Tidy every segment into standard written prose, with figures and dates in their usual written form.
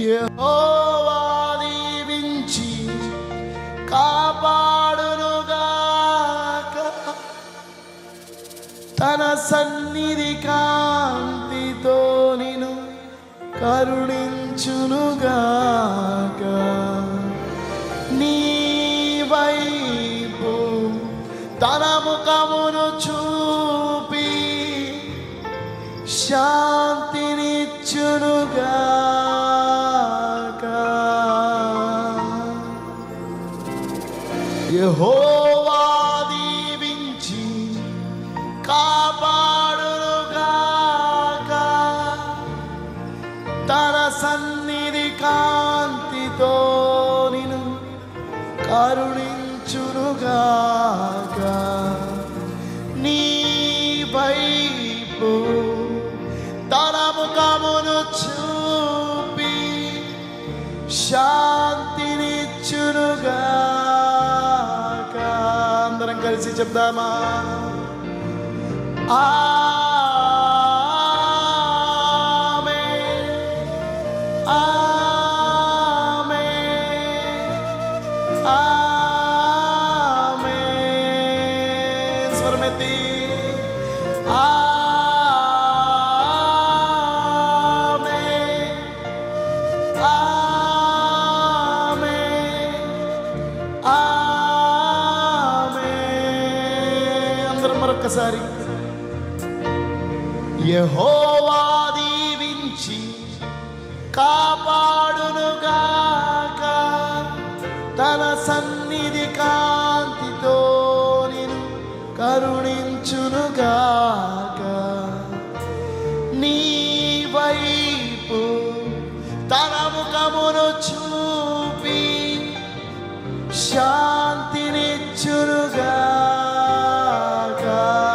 యెహోవా దీవించి కాపాడునుగాక, తన సన్నిధి కాంతితో నిన్ను కరుణించునుగాక. నీ వైపు తన ముఖమును చూపి శాంతినిచ్చునుగాక. యెహోవా దీవించి కాపాడునుగాక, తన సన్నిధి కాంతితో నిన్ను కరుణించునుగాక. నీ వైపు తన ముఖమును చూపి శాంతినిచ్చునుగాక. అందరం కలిసి చెప్దామా? ఆమేన్, ఆమేన్, ఆమేన్. స్వరమెత్తి ఆమేన్, ఆమేన్, ఆమేన్. అందరం మరొక్కసారి. యెహోవా దీవించి కాపాడునుగాక, తన సన్నిధి కాంతితో నిన్ను కరుణించునుగాక. నీ వైపు తన ముఖమును చూపి శాంతినిచ్చునుగాక.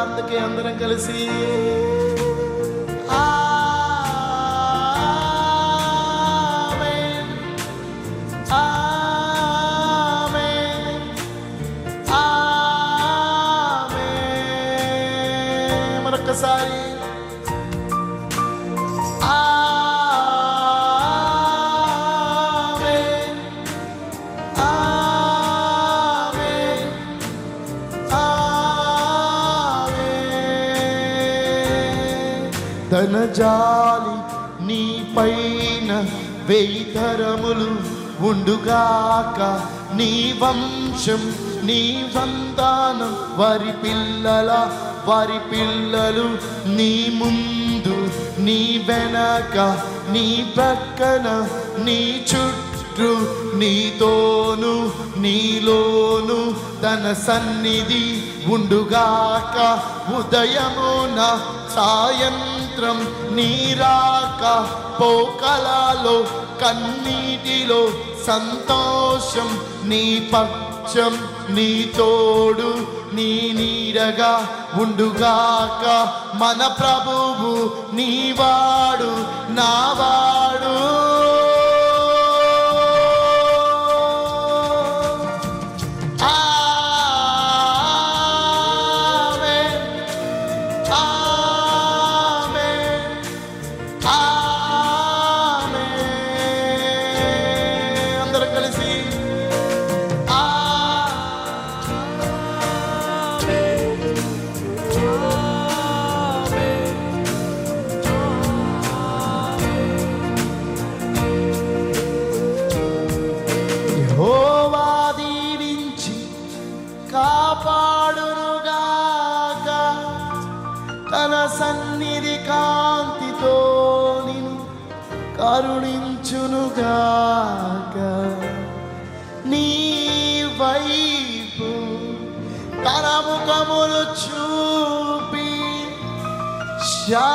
అందుకే అందరం కలిసి ఆమేన్, ఆమేన్, ఆమేన్. మరొక్కసారి ఆమేన్, ఆమేన్, ఆమేన్. తన జాలి నీ పైన 1000 తరములు ఉండుగాక. నీ వంశం నీ సంతానం వారి పిల్లలు నీ ముందు నీ వెనక నీ ప్రక్కన నీ చుట్టూ నీతోను నీలోను తన సన్నిధి ఉండుగాక. ఉదయమున సాయంత్రం నీరాక పోకలలో కన్నీటిలో సంతోషం నీ పక్షం నీ తోడు నీ నీడగా ఉండుగాక. మన ప్రభువు నీవాడు నావాడు. ఆమేన్, ఆమేన్, ఆమేన్. అందరూ కలిసి యెహోవా దీవించి కాపాడునుగాక, తన సన్నిధి కాంతితో నిన్ను కరుణించునుగాక. నీ వైపు తన ముఖమును చూపి శాంతినిచ్చునుగాక.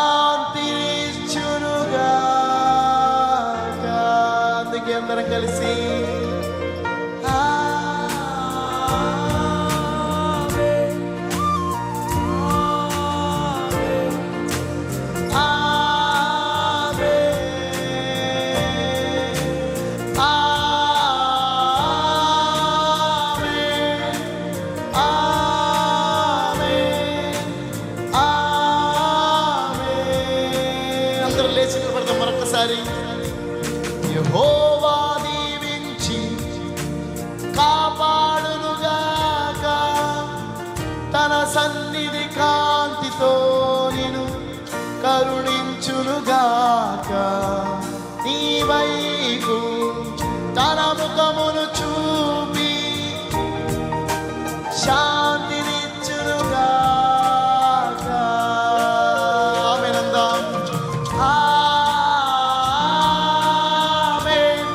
అందుకే అందరం కలిసి అందరూ లేచి నిలబడదాం మరొకసారి. యెహోవా దీవించి కాపాడునుగాక, తన సన్నిధి కాంతితో నిన్ను కరుణించునుగాక, నీ వైపు తన ముఖమును చూపి శాంతినిచ్చునుగాక. ఆమేనందాం. ఆమేన్,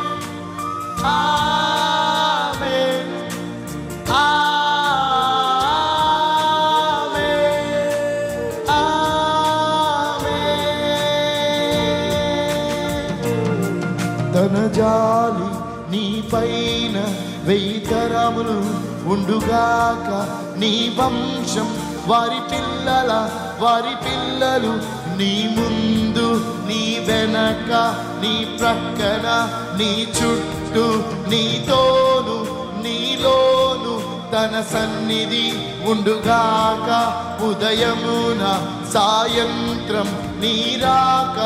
ఆమేన్, ఆమేన్, ఆమేన్. తన జాలి నీ పైన 1000 తరములు ఉండుగాక, నీ వంశం వారి పిల్లలు నీ ముందు నీ వెనక నీ ప్రక్కన నీ చుట్టూ నీతోను నీలోను తన సన్నిధి ఉండుగాక. ఉదయమున సాయంత్రం నీ రాక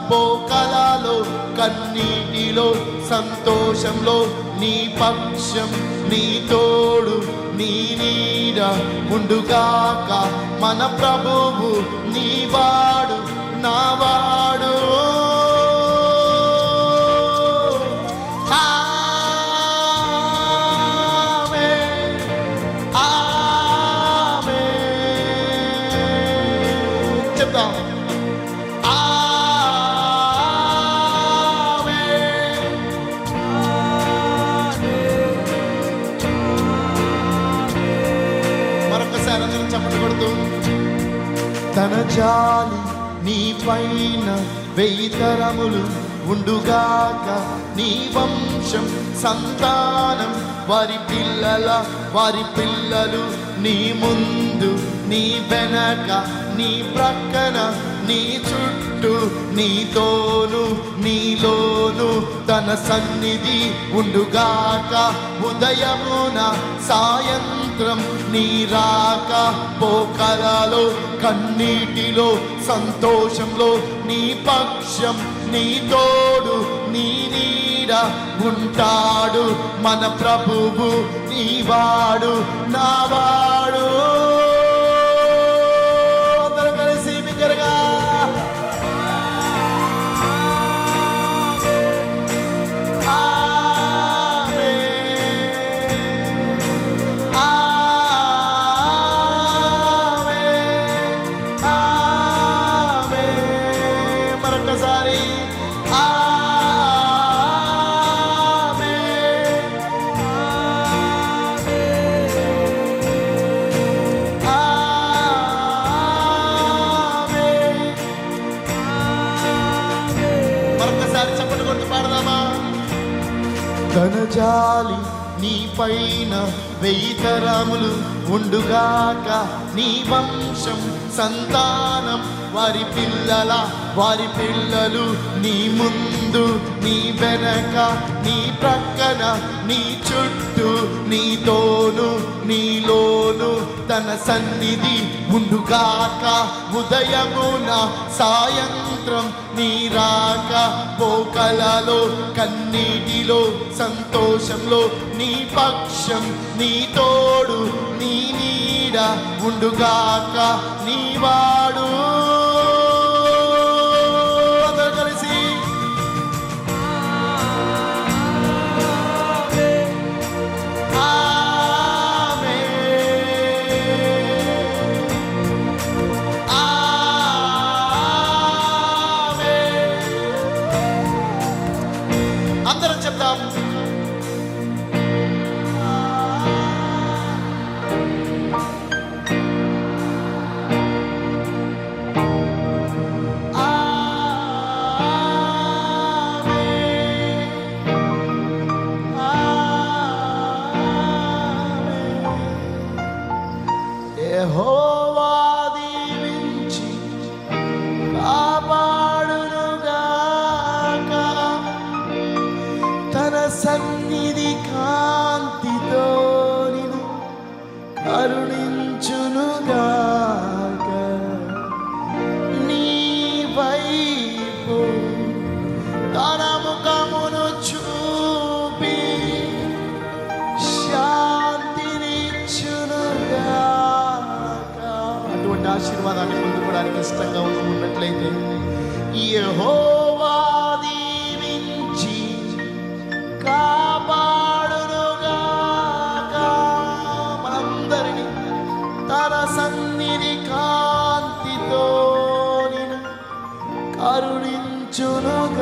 పోకలలో కన్నీటిలో సంతోషంలో నీ పక్షం నీ తోడు నీ నీడ ఉండుగాక. మన ప్రభువు నీ వాడు నా వాడు. ఆమేన్, ఆమేన్. చెప్తాం. తన జాలి నీ పైన 1000 తరములు ఉండుగాక, నీ వంశం సంతానం వారి పిల్లలు నీ ముందు నీ వెనక నీ ప్రక్కన నీ చుట్టూ నీతోను నీలోను తన సన్నిధి ఉండుగాక. ఉదయమున సాయంత్రం నీ రాక పోకలలో కన్నీటిలో సంతోషంలో నీ పక్షం నీ తోడు నీ నీడ ఉంటాడు. మన ప్రభువు నీ వాడు నా వాడు. అందరూ కలిసి బిగ్గరగా మరొకసారి చప్పట్లు కొట్టి పాడదామా. తన జాలి నీ పైన 1000 తరములు ఉండుగాక, నీ వంశం సంతానం వారి పిల్లలు నీ ముందు నీ వెనక నీ ప్రక్కన నీ చుట్టూ నీతోను నీలోను తన సన్నిధి ఉండుగాక. ఉదయమున సాయంత్రం నీ రాక పోకలలో కన్నీటిలో సంతోషంలో నీ పక్షం నీ తోడు నీ నీడ ఉండుగాక. నీ వాడు అందరూ కలిసి అందరం చెప్తాం. యెహోవా దీవించి కాపాడునుగాక, తన సన్నిధి కాంతితో నిన్ను కరుణించునుగాక, నీ వైపు తన ముఖమును ఆశీర్వాదాన్ని పొందుకోవడానికి ఇష్టంగా ఉన్నట్లయితే యెహోవా దీవించి కాపాడునుగాక, మనందరినీ తన సన్నిధి కాంతితో నిన్ను కరుణించునుగాక.